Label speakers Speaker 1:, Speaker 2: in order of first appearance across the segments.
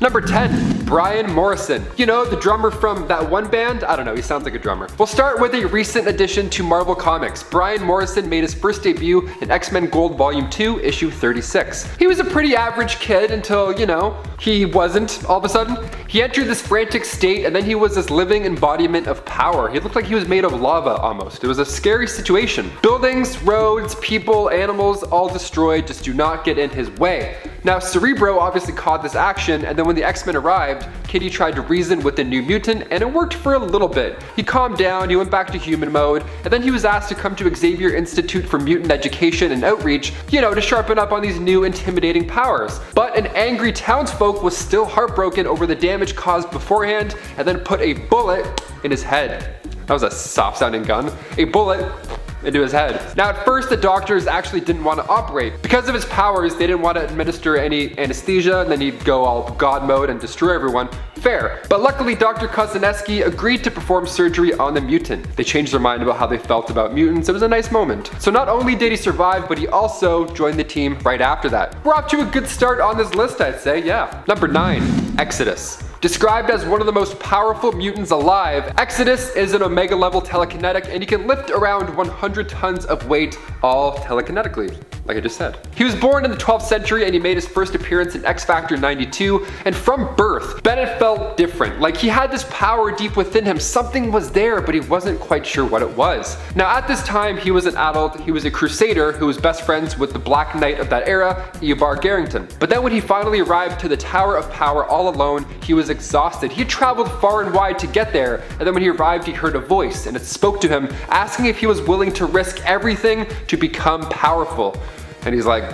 Speaker 1: Number 10, Brian Morrison. You know, the drummer from that one band? I don't know, he sounds like a drummer. We'll start with a recent addition to Marvel Comics. Brian Morrison made his first debut in X-Men Gold Volume 2, issue 36. He was a pretty average kid until, you know, he wasn't all of a sudden. He entered this frantic state and then he was this living embodiment of power. He looked like he was made of lava almost. It was a scary situation. Buildings, roads, people, animals, all destroyed. Just do not get in his way. Now, Cerebro obviously caught this action, and then when the X-Men arrived, Kitty tried to reason with the New Mutant, and it worked for a little bit. He calmed down, he went back to human mode, and then he was asked to come to Xavier Institute for Mutant Education and Outreach, you know, to sharpen up on these new intimidating powers. But an angry townsfolk was still heartbroken over the damage caused beforehand, and then put a bullet in his head. That was a soft-sounding gun. A bullet into his head. Now at first the doctors actually didn't want to operate. Because of his powers, they didn't want to administer any anesthesia, and then he'd go all God mode and destroy everyone. Fair. But luckily Dr. Kozaneski agreed to perform surgery on the mutant. They changed their mind about how they felt about mutants. It was a nice moment. So not only did he survive, but he also joined the team right after that. We're off to a good start on this list, I'd say, yeah. Number 9, Exodus. Described as one of the most powerful mutants alive, Exodus is an Omega level telekinetic, and he can lift around 100 tons of weight, all telekinetically, like I just said. He was born in the 12th century and he made his first appearance in X Factor 92, and from birth, Bennett felt different. Like he had this power deep within him, something was there, but he wasn't quite sure what it was. Now at this time, he was an adult, he was a crusader who was best friends with the Black Knight of that era, Eobard Garrington. But then when he finally arrived to the Tower of Power all alone, he was exhausted. He had traveled far and wide to get there, and then when he arrived, he heard a voice, and it spoke to him, asking if he was willing to risk everything to become powerful. And he's like,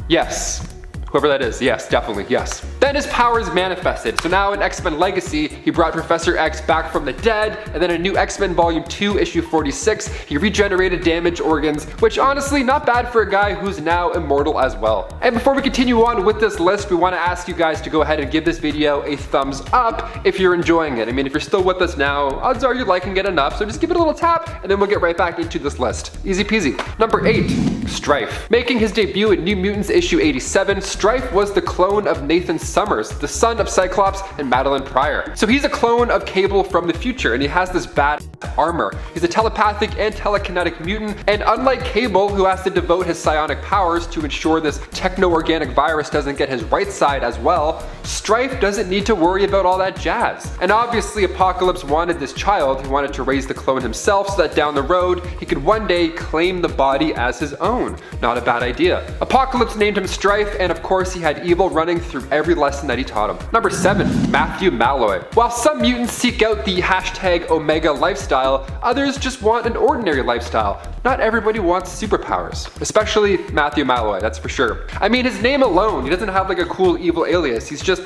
Speaker 1: yes. Whoever that is, yes, definitely, yes. Then his powers manifested. So now in X-Men Legacy, he brought Professor X back from the dead, and then in new X-Men Volume 2, issue 46, he regenerated damaged organs, which honestly, not bad for a guy who's now immortal as well. And before we continue on with this list, we want to ask you guys to go ahead and give this video a thumbs up if you're enjoying it. I mean, if you're still with us now, odds are you're liking it enough, so just give it a little tap, and then we'll get right back into this list. Easy peasy. Number 8, STRYFE. Making his debut in New Mutants issue 87, STRYFE was the clone of Nathan Summers, the son of Cyclops and Madeline Pryor. So he's a clone of Cable from the future, and he has this bad armor. He's a telepathic and telekinetic mutant, and unlike Cable, who has to devote his psionic powers to ensure this techno-organic virus doesn't get his right side as well, STRYFE doesn't need to worry about all that jazz. And obviously Apocalypse wanted this child. He wanted to raise the clone himself so that down the road he could one day claim the body as his own. Not a bad idea. Apocalypse named him STRYFE, and of course he had evil running through every lesson that he taught him. Number 7, Matthew Malloy. While some mutants seek out the hashtag Omega lifestyle, others just want an ordinary lifestyle. Not everybody wants superpowers, especially Matthew Malloy, that's for sure. I mean, his name alone, he doesn't have like a cool evil alias, he's just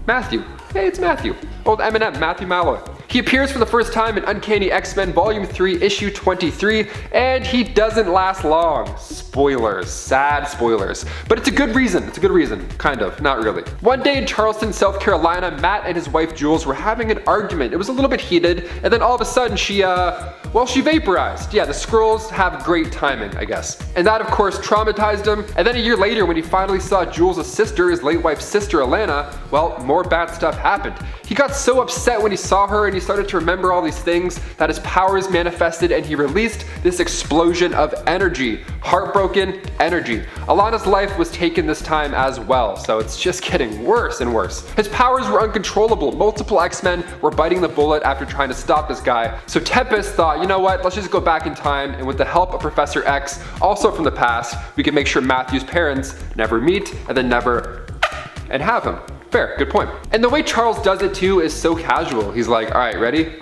Speaker 1: Matthew. Hey, it's Matthew. Old Eminem, Matthew Malloy. He appears for the first time in Uncanny X-Men Volume 3, issue 23, and he doesn't last long. Spoilers, sad spoilers. But it's a good reason, kind of, not really. One day in Charleston, South Carolina, Matt and his wife Jules were having an argument. It was a little bit heated, and then all of a sudden she vaporized. Yeah, the Skrulls have great timing, I guess. And that of course traumatized him, and then a year later when he finally saw Jules' sister, his late wife's sister Alana, well, more bad stuff happened. He got so upset when he saw her and he started to remember all these things that his powers manifested, and he released this explosion of energy. Heartbroken energy. Alana's life was taken this time as well, so it's just getting worse and worse. His powers were uncontrollable. Multiple X-Men were biting the bullet after trying to stop this guy. So Tempest thought, you know what, let's just go back in time, and with the help of Professor X, also from the past, we can make sure Matthew's parents never meet and then never have him. Fair, good point. And the way Charles does it too is so casual. He's like, all right, ready?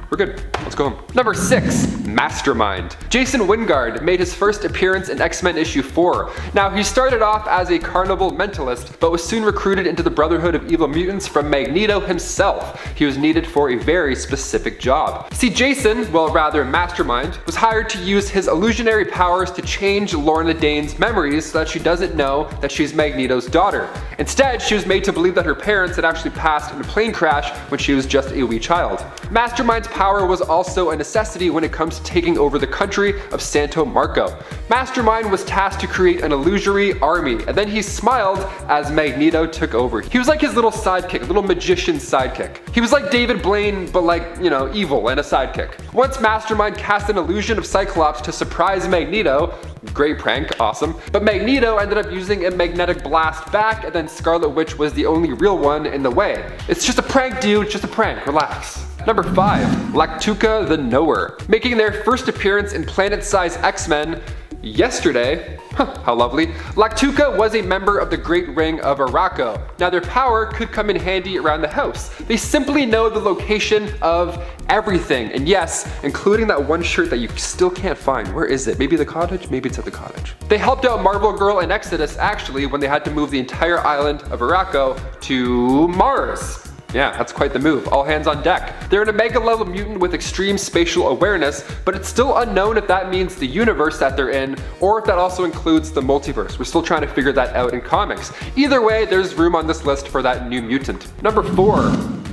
Speaker 1: We're good. Let's go home. Number 6, Mastermind. Jason Wingard made his first appearance in X-Men issue 4. Now, he started off as a carnival mentalist, but was soon recruited into the Brotherhood of Evil Mutants from Magneto himself. He was needed for a very specific job. See, Jason, well rather Mastermind, was hired to use his illusionary powers to change Lorna Dane's memories so that she doesn't know that she's Magneto's daughter. Instead, she was made to believe that her parents had actually passed in a plane crash when she was just a wee child. Mastermind's power was also a necessity when it comes to taking over the country of Santo Marco. Mastermind was tasked to create an illusory army, and then he smiled as Magneto took over. He was like his little sidekick, little magician sidekick. He was like David Blaine, but like, you know, evil and a sidekick. Once Mastermind cast an illusion of Cyclops to surprise Magneto, great prank, awesome, but Magneto ended up using a magnetic blast back, and then Scarlet Witch was the only real one in the way. It's just a prank, dude, just a prank, relax. Number 5, LACTUCA the Knower. Making their first appearance in planet-size X-Men yesterday. How lovely. LACTUCA was a member of the Great Ring of Araco. Now their power could come in handy around the house. They simply know the location of everything. And yes, including that one shirt that you still can't find. Where is it? Maybe the cottage? Maybe it's at the cottage. They helped out Marvel Girl and Exodus actually when they had to move the entire island of Araco to Mars. Yeah, that's quite the move. All hands on deck. They're an Omega level mutant with extreme spatial awareness, but it's still unknown if that means the universe that they're in, or if that also includes the multiverse. We're still trying to figure that out in comics. Either way, there's room on this list for that new mutant. Number 4,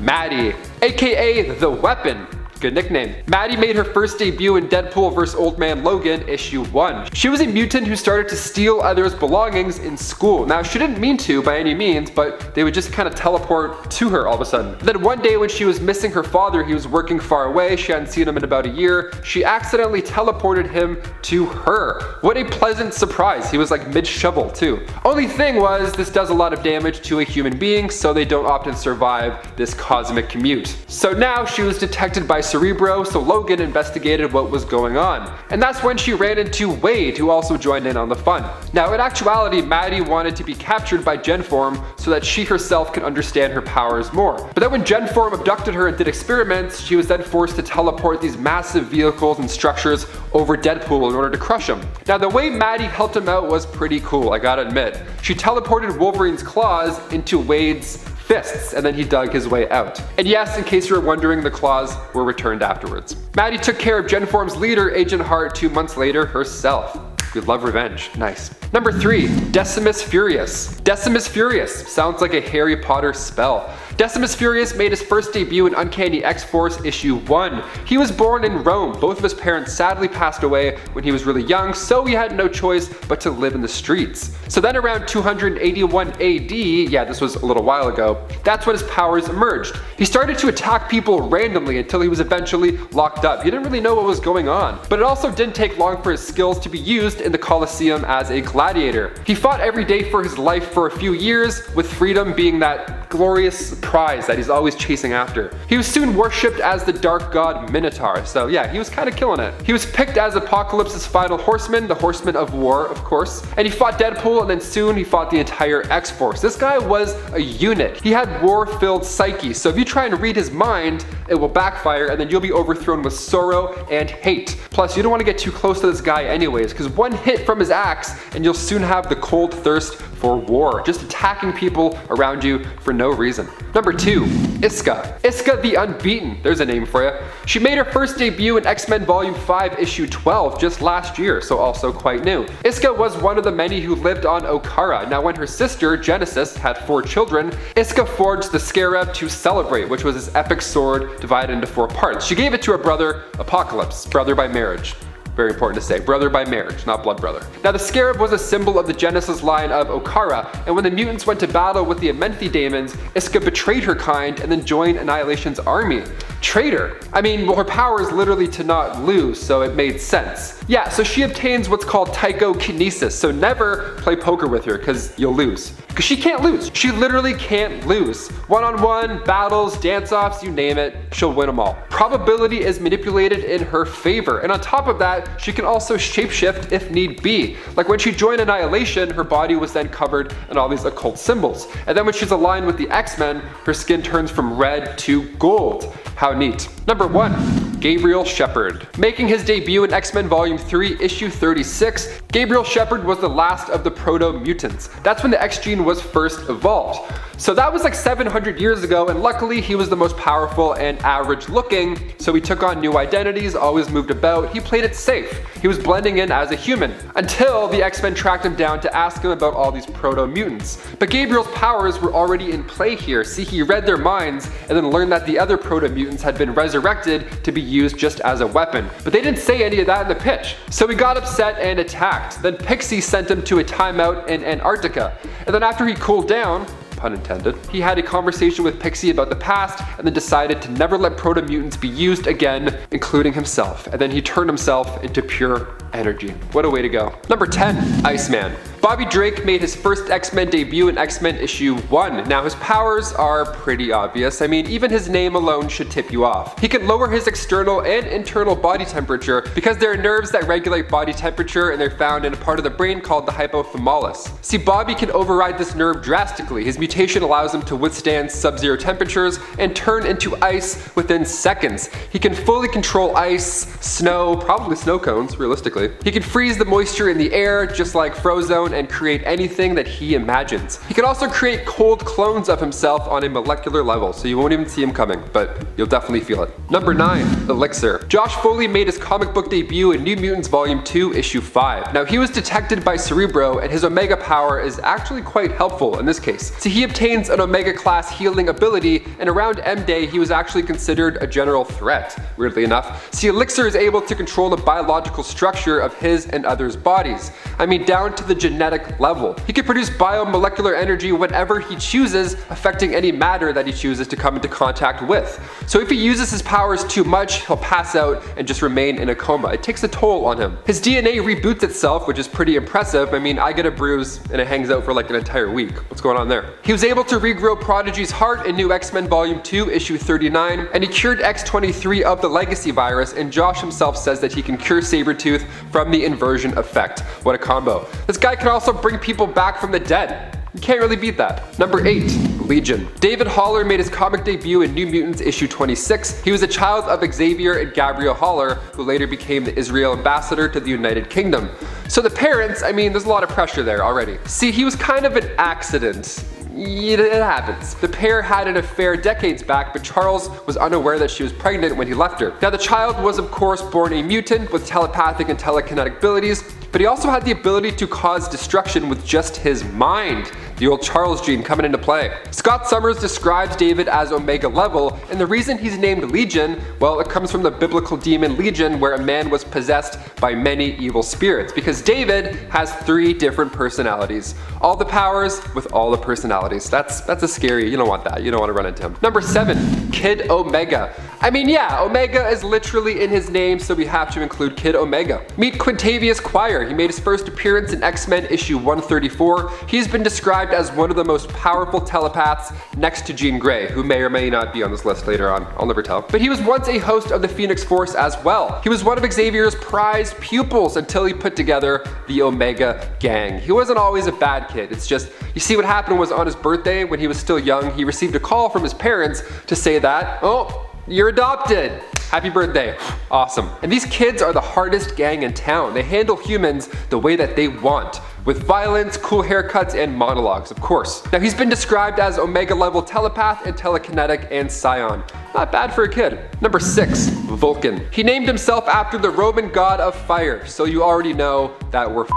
Speaker 1: MADDIE, aka The Weapon. Good nickname. MADDIE made her first debut in Deadpool vs. Old Man Logan issue 1. She was a mutant who started to steal others' belongings in school. Now she didn't mean to by any means, but they would just kind of teleport to her all of a sudden. Then one day when she was missing her father, he was working far away, she hadn't seen him in about a year, she accidentally teleported him to her. What a pleasant surprise. He was like mid-shovel too. Only thing was, this does a lot of damage to a human being, so they don't often survive this cosmic commute. So now she was detected by Cerebro, so Logan investigated what was going on. And that's when she ran into Wade, who also joined in on the fun. Now in actuality, MADDIE wanted to be captured by Genform so that she herself could understand her powers more. But then when Genform abducted her and did experiments, she was then forced to teleport these massive vehicles and structures over Deadpool in order to crush him. Now the way MADDIE helped him out was pretty cool, I gotta admit. She teleported Wolverine's claws into Wade's fists, and then he dug his way out. And yes, in case you were wondering, the claws were returned afterwards. MADDIE took care of Genform's leader, Agent Hart, 2 months later herself. We love revenge. Nice. Number 3, Decimus Furious. Decimus Furious sounds like a Harry Potter spell. Decimus Furious made his first debut in Uncanny X-Force issue 1. He was born in Rome. Both of his parents sadly passed away when he was really young, so he had no choice but to live in the streets. So then around 281 AD, yeah, this was a little while ago, that's when his powers emerged. He started to attack people randomly until he was eventually locked up. He didn't really know what was going on. But it also didn't take long for his skills to be used in the Colosseum as a gladiator. He fought every day for his life for a few years, with freedom being that glorious prize that he's always chasing after. He was soon worshipped as the dark god Minotaur, so yeah, he was kind of killing it. He was picked as Apocalypse's final horseman, the horseman of war, of course, and he fought Deadpool, and then soon he fought the entire X-Force. This guy was a unit. He had war-filled psyche, so if you try and read his mind, it will backfire, and then you'll be overthrown with sorrow and hate. Plus, you don't want to get too close to this guy anyways, because one hit from his axe, and you'll soon have the cold thirst for war, just attacking people around you for no reason. Number 2, Iska. Iska the Unbeaten, there's a name for you. She made her first debut in X-Men Volume 5 issue 12 just last year, so also quite new. Iska was one of the many who lived on Okara. Now when her sister, Genesis, had 4 children, Iska forged the Scarab to celebrate, which was his epic sword divided into 4 parts. She gave it to her brother, Apocalypse, brother by marriage. Very important to say, brother by marriage, not blood brother. Now the Scarab was a symbol of the Genesis line of Okara, and when the mutants went to battle with the Amenthi Daemons, Iska betrayed her kind and then joined Annihilation's army. Traitor. I mean, well, her power is literally to not lose, so it made sense. Yeah, so she obtains what's called psychokinesis, so never play poker with her because you'll lose. Because she can't lose. She literally can't lose. One-on-one, battles, dance-offs, you name it, she'll win them all. Probability is manipulated in her favor, and on top of that, she can also shapeshift if need be. Like when she joined Annihilation, her body was then covered in all these occult symbols. And then when she's aligned with the X-Men, her skin turns from red to gold. How neat. Number 1, Gabriel Shepherd. Making his debut in X-Men Volume 3, issue 36, Gabriel Shepherd was the last of the proto-mutants. That's when the X gene was first evolved. So that was like 700 years ago, and luckily he was the most powerful and average looking, so he took on new identities, always moved about, he played it safe. He was blending in as a human, until the X-Men tracked him down to ask him about all these proto-mutants. But Gabriel's powers were already in play here. See, he read their minds and then learned that the other proto-mutants had been resurrected to be used just as a weapon. But they didn't say any of that in the pitch. So he got upset and attacked. Then Pixie sent him to a timeout in Antarctica. And then after he cooled down, pun intended, he had a conversation with Pixie about the past and then decided to never let proto-mutants be used again, including himself. And then he turned himself into pure energy. What a way to go. Number 10, Iceman. Bobby Drake made his first X-Men debut in X-Men issue 1. Now his powers are pretty obvious. I mean, even his name alone should tip you off. He can lower his external and internal body temperature because there are nerves that regulate body temperature, and they're found in a part of the brain called the hypothalamus. See, Bobby can override this nerve drastically. His mutation allows him to withstand sub-zero temperatures and turn into ice within seconds. He can fully control ice, snow, probably snow cones, realistically. He can freeze the moisture in the air, just like Frozone, and create anything that he imagines. He can also create cold clones of himself on a molecular level, so you won't even see him coming, but you'll definitely feel it. Number 9, ELIXIR. Josh Foley made his comic book debut in New Mutants Volume 2, Issue 5. Now he was detected by Cerebro, and his Omega power is actually quite helpful in this case. See, he obtains an Omega class healing ability, and around M-Day he was actually considered a general threat, weirdly enough. See, ELIXIR is able to control the biological structure of his and others' bodies. I mean, down to the genetic level. He can produce biomolecular energy whenever he chooses, affecting any matter that he chooses to come into contact with. So if he uses his powers too much, he'll pass out and just remain in a coma. It takes a toll on him. His DNA reboots itself, which is pretty impressive. I mean, I get a bruise and it hangs out for like an entire week. What's going on there? He was able to regrow Prodigy's heart in New X-Men Volume 2, Issue 39, and he cured X-23 of the legacy virus, and Josh himself says that he can cure Sabretooth from the inversion effect. What a combo. This guy can also bring people back from the dead. You can't really beat that. Number 8, Legion. David Haller made his comic debut in New Mutants issue 26. He was a child of Xavier and Gabrielle Haller, who later became the Israel ambassador to the United Kingdom. So the parents, I mean, there's a lot of pressure there already. See, he was kind of an accident. It happens. The pair had an affair decades back, but Charles was unaware that she was pregnant when he left her. Now the child was of course born a mutant with telepathic and telekinetic abilities, but he also had the ability to cause destruction with just his mind. The old Charles gene coming into play. Scott Summers describes David as Omega level, and the reason he's named Legion, well, it comes from the biblical demon Legion, where a man was possessed by many evil spirits, because David has 3 different personalities. All the powers with all the personalities. That's a scary, you don't want that. You don't want to run into him. Number 7, Kid Omega. I mean, yeah, Omega is literally in his name, so we have to include Kid Omega. Meet Quintavious QUIRE. He made his first appearance in X-Men issue 134. He's been described as one of the most powerful telepaths next to Jean Grey, who may or may not be on this list later on. I'll never tell. But he was once a host of the Phoenix Force as well. He was one of Xavier's prized pupils until he put together the Omega Gang. He wasn't always a bad kid. It's just, you see, what happened was on his birthday, when he was still young, he received a call from his parents to say that, oh, you're adopted. Happy birthday. Awesome. And these kids are the hardest gang in town. They handle humans the way that they want, with violence, cool haircuts, and monologues, of course. Now he's been described as Omega level telepath and telekinetic and scion. Not bad for a kid. Number 6, Vulcan. He named himself after the Roman god of fire, so you already know that we're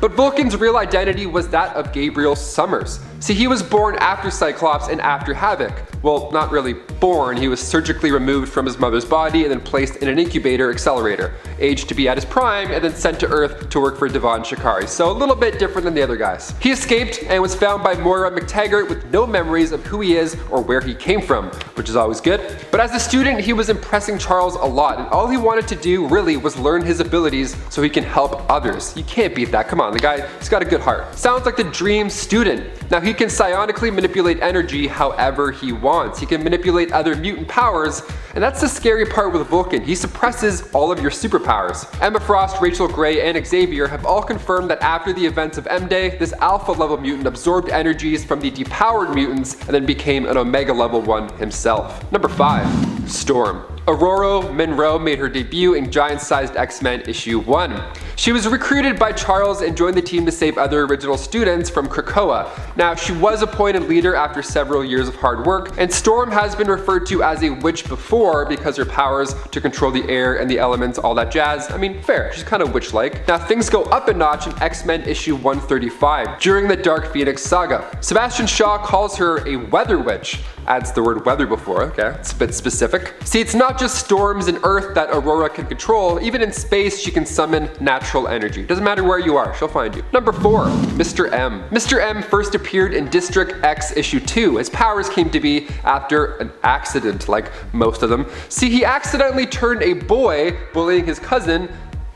Speaker 1: But Vulcan's real identity was that of Gabriel Summers. See, he was born after Cyclops and after Havoc. Well, not really born, he was surgically removed from his mother's body and then placed in an incubator accelerator, aged to be at his prime, and then sent to Earth to work for Devon Shikari, so a little bit different than the other guys. He escaped and was found by Moira McTaggart with no memories of who he is or where he came from, which is always good. But as a student, he was impressing Charles a lot, and all he wanted to do really was learn his abilities so he can help others. You can't beat that, come on, the guy, he's got a good heart. Sounds like the dream student. Now he can psionically manipulate energy however he wants. He can manipulate other mutant powers, and that's the scary part with Vulcan. He suppresses all of your superpowers. Emma Frost, Rachel Gray, and Xavier have all confirmed that after the events of M-Day, this alpha level mutant absorbed energies from the depowered mutants and then became an Omega level 1 himself. Number 5, Storm. Aurora Monroe made her debut in Giant-Sized X-Men issue 1. She was recruited by Charles and joined the team to save other original students from Krakoa. Now, she was appointed leader after several years of hard work, and Storm has been referred to as a witch before because her powers to control the air and the elements, all that jazz. I mean, fair, she's kind of witch-like. Now, things go up a notch in X-Men issue 135 during the Dark Phoenix saga. Sebastian Shaw calls her a weather witch. Adds the word weather before, okay, it's a bit specific. See, it's not just storms and Earth that Aurora can control, even in space she can summon natural energy. Doesn't matter where you are, she'll find you. Number 4, Mr. M. Mr. M first appeared in District X issue 2. His powers came to be after an accident, like most of them. See, he accidentally turned a boy bullying his cousin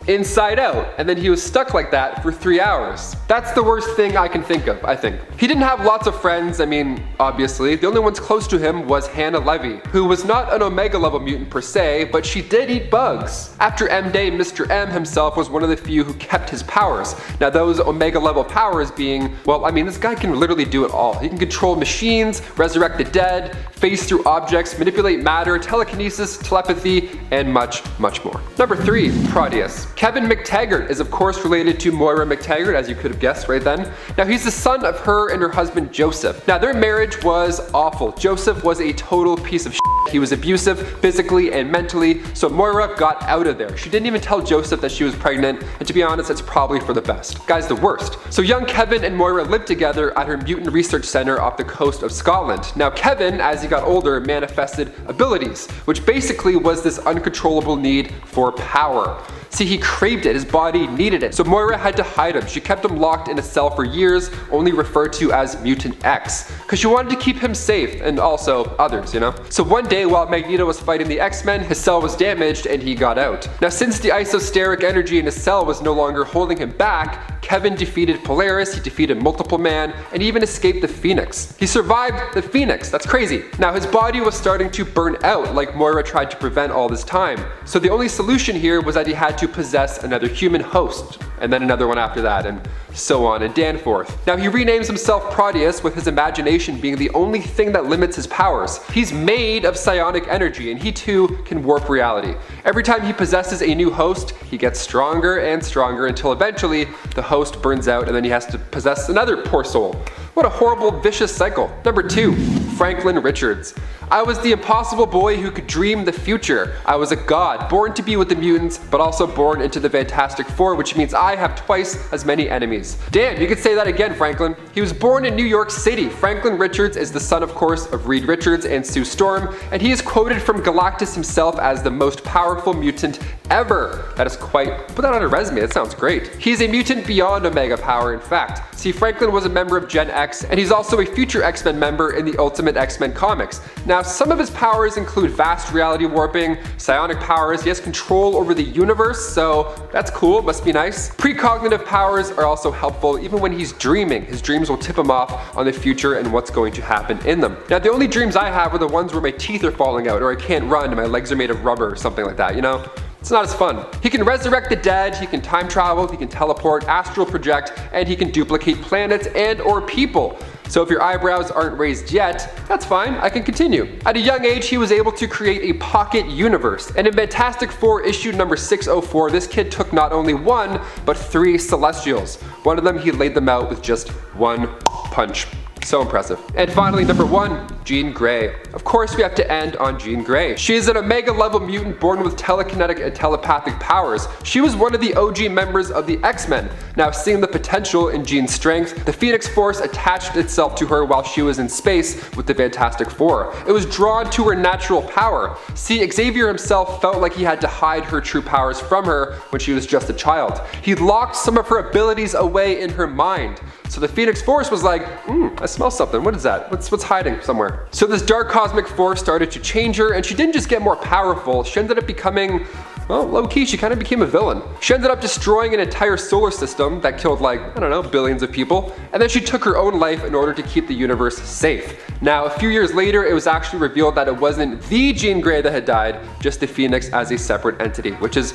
Speaker 1: inside out, and then he was stuck like that for 3 hours. That's the worst thing I can think of, I think. He didn't have lots of friends, I mean, obviously. The only ones close to him was Hannah Levy, who was not an Omega level mutant per se, but she did eat bugs. After M Day, Mr. M himself was one of the few who kept his powers. Now those Omega level powers being, well, I mean, this guy can literally do it all. He can control machines, resurrect the dead, phase through objects, manipulate matter, telekinesis, telepathy, and much, much more. Number 3, Proteus. Kevin McTaggart is of course related to Moira McTaggart, as you could have guessed right then. Now he's the son of her and her husband Joseph. Now their marriage was awful. Joseph was a total piece of shit. He was abusive physically and mentally, so Moira got out of there. She didn't even tell Joseph that she was pregnant, and to be honest, it's probably for the best. Guy's the worst. So young Kevin and Moira lived together at her mutant research center off the coast of Scotland. Now Kevin, as he got older, manifested abilities, which basically was this uncontrollable need for power. See, he craved it, his body needed it, so Moira had to hide him. She kept him locked in a cell for years, only referred to as Mutant X, because she wanted to keep him safe, and also others, you know? So one day while Magneto was fighting the X-Men, his cell was damaged and he got out. Now since the isosteric energy in his cell was no longer holding him back, Kevin defeated Polaris, he defeated Multiple Man, and even escaped the Phoenix. He survived the Phoenix, that's crazy. Now his body was starting to burn out like Moira tried to prevent all this time. So the only solution here was that he had to possess another human host, and then another one after that, and so on and danforth. Now he renames himself Proteus, with his imagination being the only thing that limits his powers. He's made of psionic energy, and he too can warp reality. Every time he possesses a new host, he gets stronger and stronger until eventually the host burns out and then he has to possess another poor soul. What a horrible, vicious cycle. Number 2, Franklin Richards. I was the impossible boy who could dream the future. I was a god, born to be with the mutants, but also born into the Fantastic Four, which means I have twice as many enemies. Damn, you could say that again, Franklin. He was born in New York City. Franklin Richards is the son, of course, of Reed Richards and Sue Storm, and he is quoted from Galactus himself as the most powerful mutant ever. That is quite, put that on a resume, that sounds great. He's a mutant beyond Omega power, in fact. See, Franklin was a member of Gen X, and he's also a future X-Men member in the Ultimate X-Men comics. Now, some of his powers include vast reality warping, psionic powers, he has control over the universe, so that's cool, must be nice. Precognitive powers are also helpful, even when he's dreaming. His dreams will tip him off on the future and what's going to happen in them. Now, the only dreams I have are the ones where my teeth are falling out, or I can't run and my legs are made of rubber or something like that, you know? It's not as fun. He can resurrect the dead, he can time travel, he can teleport, astral project, and he can duplicate planets and or people. So if your eyebrows aren't raised yet, that's fine, I can continue. At a young age, he was able to create a pocket universe. And in Fantastic Four issue number 604, this kid took not only 1, but 3 Celestials. One of them, he laid them out with just 1 punch. So impressive. And finally, number 1, Jean Grey. Of course, we have to end on Jean Grey. She is an Omega level mutant born with telekinetic and telepathic powers. She was one of the OG members of the X-Men. Now, seeing the potential in Jean's strength, the Phoenix Force attached itself to her while she was in space with the Fantastic Four. It was drawn to her natural power. See, Xavier himself felt like he had to hide her true powers from her when she was just a child. He locked some of her abilities away in her mind. So the Phoenix Force was like, I smell something, what is that? What's hiding somewhere? So this dark cosmic force started to change her, and she didn't just get more powerful, she ended up becoming, well, low-key, she kind of became a villain. She ended up destroying an entire solar system that killed like, I don't know, billions of people, and then she took her own life in order to keep the universe safe. Now, a few years later, it was actually revealed that it wasn't the Jean Grey that had died, just the Phoenix as a separate entity, which is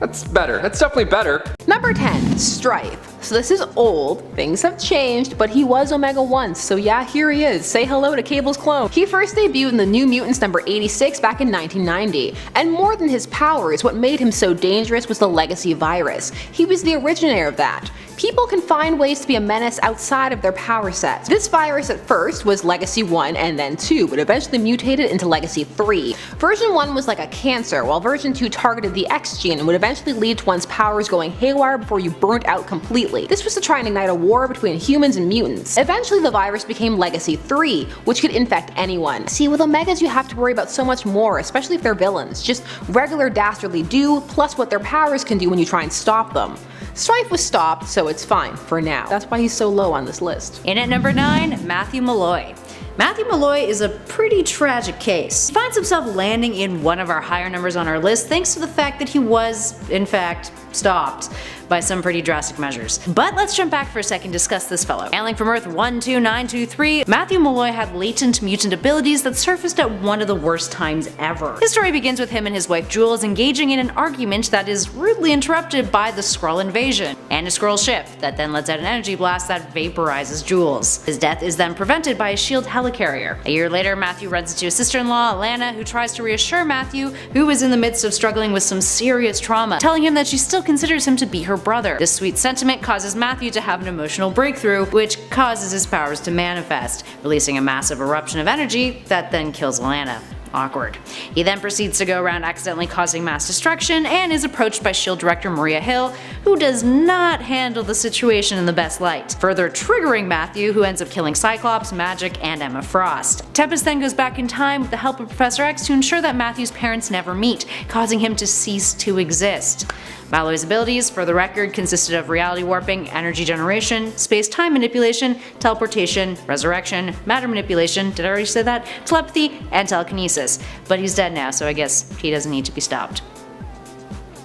Speaker 1: That's better. That's definitely better.
Speaker 2: Number 10, STRYFE. So this is old, things have changed, but he was Omega once, so yeah, here he is. Say hello to Cable's clone. He first debuted in the New Mutants number 86 back in 1990, and more than his powers, what made him so dangerous was the Legacy virus. He was the originator of that. People can find ways to be a menace outside of their power set. This virus at first was Legacy 1 and then 2, but eventually mutated into Legacy 3. Version 1 was like a cancer, while version 2 targeted the X gene and would eventually lead to one's powers going haywire before you burnt out completely. This was to try and ignite a war between humans and mutants. Eventually the virus became Legacy 3, which could infect anyone. See, with Omegas you have to worry about so much more, especially if they're villains. Just regular dastardly do, plus what their powers can do when you try and stop them. STRYFE was stopped, so it's fine for now. That's why he's so low on this list.
Speaker 3: In at number 9, Matthew Malloy. Matthew Malloy is a pretty tragic case. He finds himself landing in one of our higher numbers on our list thanks to the fact that he was, in fact, stopped by some pretty drastic measures. But let's jump back for a second and discuss this fellow. Hailing from Earth 12923, Matthew Malloy had latent mutant abilities that surfaced at one of the worst times ever. His story begins with him and his wife Jules engaging in an argument that is rudely interrupted by the Skrull invasion, and a Skrull ship that then lets out an energy blast that vaporizes Jules. His death is then prevented by a shield helicarrier. A year later, Matthew runs into his sister-in-law, Alana, who tries to reassure Matthew, who is in the midst of struggling with some serious trauma, telling him that she still considers him to be her brother. This sweet sentiment causes Matthew to have an emotional breakthrough, which causes his powers to manifest, releasing a massive eruption of energy that then kills Alana. Awkward. He then proceeds to go around accidentally causing mass destruction and is approached by S.H.I.E.L.D. director Maria Hill, who does not handle the situation in the best light, further triggering Matthew, who ends up killing Cyclops, Magic, and Emma Frost. Tempest then goes back in time with the help of Professor X to ensure that Matthew's parents never meet, causing him to cease to exist. Malloy's abilities, for the record, consisted of reality warping, energy generation, space-time manipulation, teleportation, resurrection, matter manipulation, did I already say that? Telepathy, and telekinesis. But he's dead now, so I guess he doesn't need to be stopped.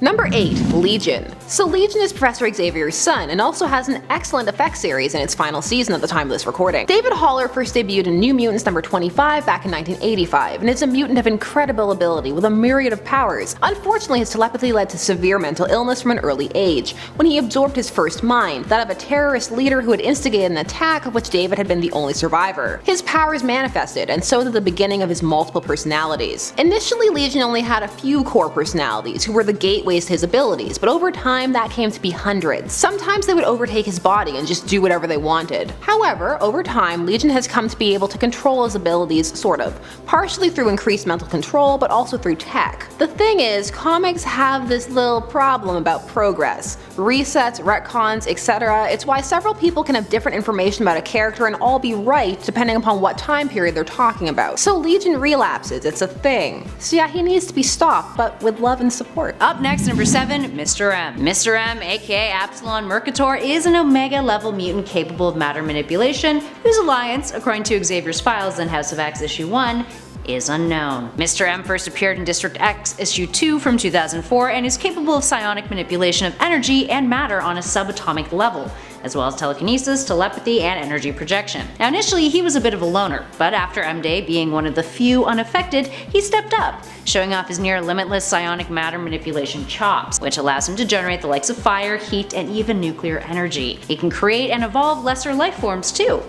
Speaker 2: Number 8, Legion. So Legion is Professor Xavier's son and also has an excellent effects series in its final season at the time of this recording. David Haller first debuted in New Mutants number 25 back in 1985 and is a mutant of incredible ability with a myriad of powers. Unfortunately, his telepathy led to severe mental illness from an early age, when he absorbed his first mind, that of a terrorist leader who had instigated an attack of which David had been the only survivor. His powers manifested, and so did the beginning of his multiple personalities. Initially, Legion only had a few core personalities, who were the gateway to his abilities, but over time that came to be hundreds. Sometimes they would overtake his body and just do whatever they wanted. However, over time, Legion has come to be able to control his abilities, sort of, partially through increased mental control, but also through tech. The thing is, comics have this little problem about progress. Resets, retcons, etc. It's why several people can have different information about a character and all be right depending upon what time period they're talking about. So Legion relapses, it's a thing. So yeah, he needs to be stopped, but with love and support.
Speaker 3: Up next, number 7, Mr. M. Mr. M, aka Absalon Mercator, is an Omega level mutant capable of matter manipulation, whose alliance, according to Xavier's files in House of X issue 1, is unknown. Mr. M first appeared in District X issue 2 from 2004 and is capable of psionic manipulation of energy and matter on a subatomic level, as well as telekinesis, telepathy, and energy projection. Now initially he was a bit of a loner, but after M-Day being one of the few unaffected, he stepped up, showing off his near limitless psionic matter manipulation chops, which allows him to generate the likes of fire, heat, and even nuclear energy. He can create and evolve lesser life forms too.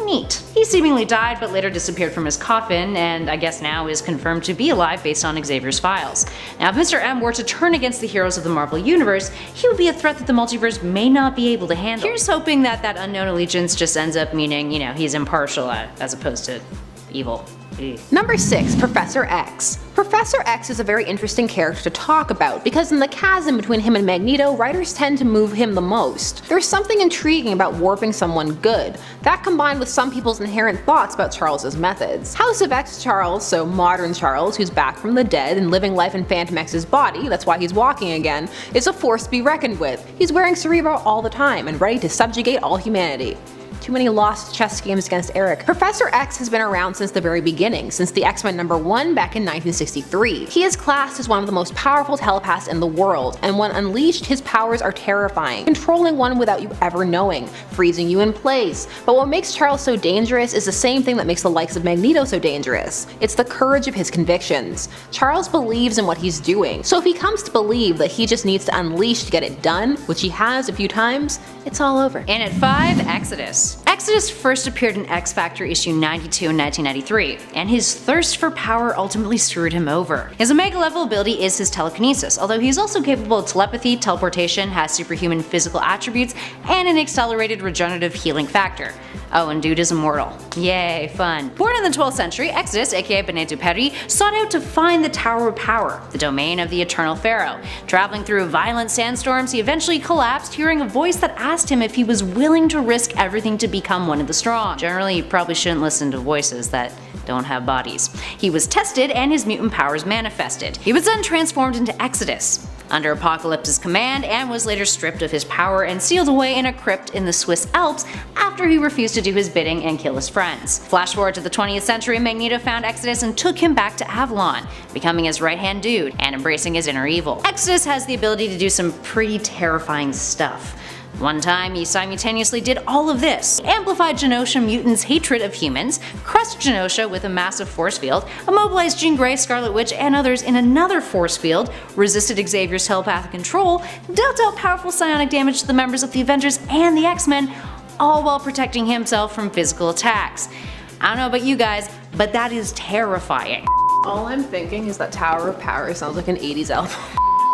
Speaker 3: Neat. He seemingly died but later disappeared from his coffin, and I guess now is confirmed to be alive based on Xavier's files. Now if Mr. M were to turn against the heroes of the Marvel Universe, he would be a threat that the multiverse may not be able to handle. Here's hoping that that unknown allegiance just ends up meaning, you know, he's impartial as opposed to evil.
Speaker 2: Number 6, Professor X. Professor X is a very interesting character to talk about because in the chasm between him and Magneto, writers tend to move him the most. There's something intriguing about warping someone good, that combined with some people's inherent thoughts about Charles's methods. House of X Charles, so modern Charles, who's back from the dead and living life in Phantom X's body, that's why he's walking again, is a force to be reckoned with. He's wearing Cerebro all the time and ready to subjugate all humanity. Too many lost chess games against Eric. Professor X has been around since the very beginning, since the X-Men #1 back in 1963. He is classed as one of the most powerful telepaths in the world, and when unleashed, his powers are terrifying, controlling one without you ever knowing, freezing you in place. But what makes Charles so dangerous is the same thing that makes the likes of Magneto so dangerous. It's the courage of his convictions. Charles believes in what he's doing, so if he comes to believe that he just needs to unleash to get it done, which he has a few times, it's all over.
Speaker 3: And at 5, Exodus. Exodus first appeared in X Factor issue 92 in 1993, and his thirst for power ultimately screwed him over. His Omega level ability is his telekinesis, although he is also capable of telepathy, teleportation, has superhuman physical attributes, and an accelerated regenerative healing factor. Oh, and dude is immortal. Yay, fun. Born in the 12th century, Exodus, aka Benito Peri, sought out to find the Tower of Power, the domain of the Eternal Pharaoh. Traveling through violent sandstorms, he eventually collapsed, hearing a voice that asked him if he was willing to risk everything to become one of the strong. Generally, you probably shouldn't listen to voices that don't have bodies. He was tested and his mutant powers manifested. He was then transformed into Exodus under Apocalypse's command, and was later stripped of his power and sealed away in a crypt in the Swiss Alps after he refused to do his bidding and kill his friends. Flash forward to the 20th century, Magneto found Exodus and took him back to Avalon, becoming his right-hand dude and embracing his inner evil. Exodus has the ability to do some pretty terrifying stuff. One time, he simultaneously did all of this. He amplified Genosha mutants' hatred of humans, crushed Genosha with a massive force field, immobilized Jean Grey, Scarlet Witch, and others in another force field, resisted Xavier's telepathic control, dealt out powerful psionic damage to the members of the Avengers and the X-Men, all while protecting himself from physical attacks. I don't know about you guys, but that is terrifying.
Speaker 2: All I'm thinking is that Tower of Power sounds like an 80s album.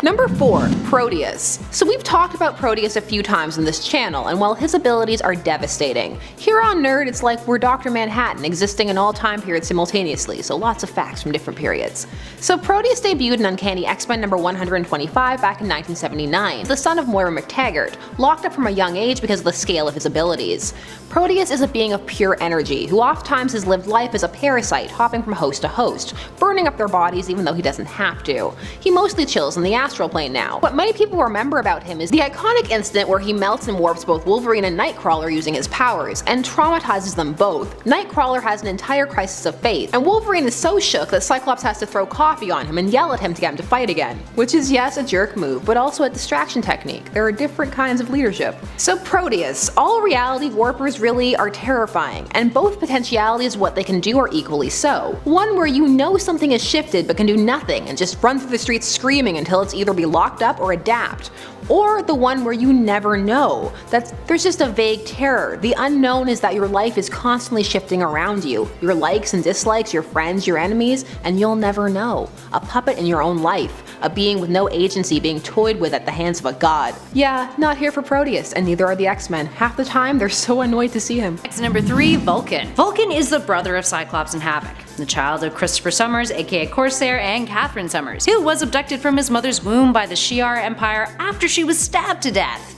Speaker 2: Number 4, Proteus. So we've talked about Proteus a few times in this channel, and while his abilities are devastating, here on Nerd it's like we're Dr. Manhattan existing in all time periods simultaneously, so lots of facts from different periods. So Proteus debuted in Uncanny X-Men number 125 back in 1979, the son of Moira McTaggart, locked up from a young age because of the scale of his abilities. Proteus is a being of pure energy, who oftentimes has lived life as a parasite, hopping from host to host, burning up their bodies even though he doesn't have to. He mostly chills in the astral plane now. What many people remember about him is the iconic incident where he melts and warps both Wolverine and Nightcrawler using his powers, and traumatizes them both. Nightcrawler has an entire crisis of faith, and Wolverine is so shook that Cyclops has to throw coffee on him and yell at him to get him to fight again. Which is yes, a jerk move, but also a distraction technique. There are different kinds of leadership. So Proteus, all reality warpers really are terrifying, and both potentialities what they can do are equally so. One where you know something has shifted but can do nothing and just run through the streets screaming until it's either be locked up or adapt. Or the one where you never know, that there's just a vague terror. The unknown is that your life is constantly shifting around you. Your likes and dislikes, your friends, your enemies, and you'll never know. A puppet in your own life. A being with no agency being toyed with at the hands of a god. Yeah, not here for Proteus, and neither are the X-Men. Half the time, they're so annoyed to see him.
Speaker 3: Next, number 3, Vulcan. Vulcan is the brother of Cyclops and Havoc, the child of Christopher Summers, aka Corsair, and Catherine Summers, who was abducted from his mother's womb by the Shi'ar Empire after she was stabbed to death.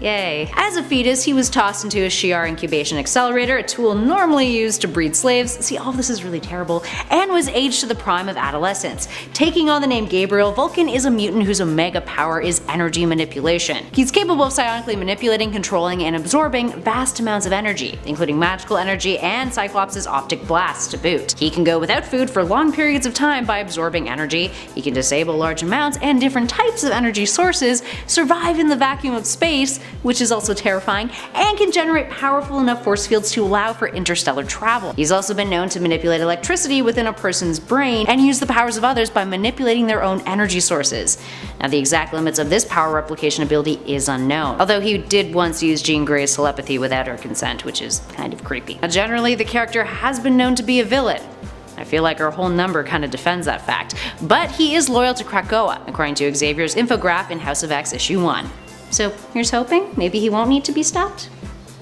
Speaker 3: Yay. As a fetus, he was tossed into a Shi'ar incubation accelerator, a tool normally used to breed slaves, see all this is really terrible, and was aged to the prime of adolescence. Taking on the name Gabriel, Vulcan is a mutant whose omega power is energy manipulation. He's capable of psionically manipulating, controlling, and absorbing vast amounts of energy, including magical energy and Cyclops' optic blasts to boot. He can go without food for long periods of time by absorbing energy, he can disable large amounts and different types of energy sources, survive in the vacuum of space, which is also terrifying, and can generate powerful enough force fields to allow for interstellar travel. He's also been known to manipulate electricity within a person's brain and use the powers of others by manipulating their own energy sources. Now, the exact limits of this power replication ability is unknown, although he did once use Jean Grey's telepathy without her consent, which is kind of creepy. Now, generally, the character has been known to be a villain. I feel like our whole number kind of defends that fact, but he is loyal to Krakoa, according to Xavier's infograph in House of X issue 1. So here's hoping maybe he won't need to be stopped.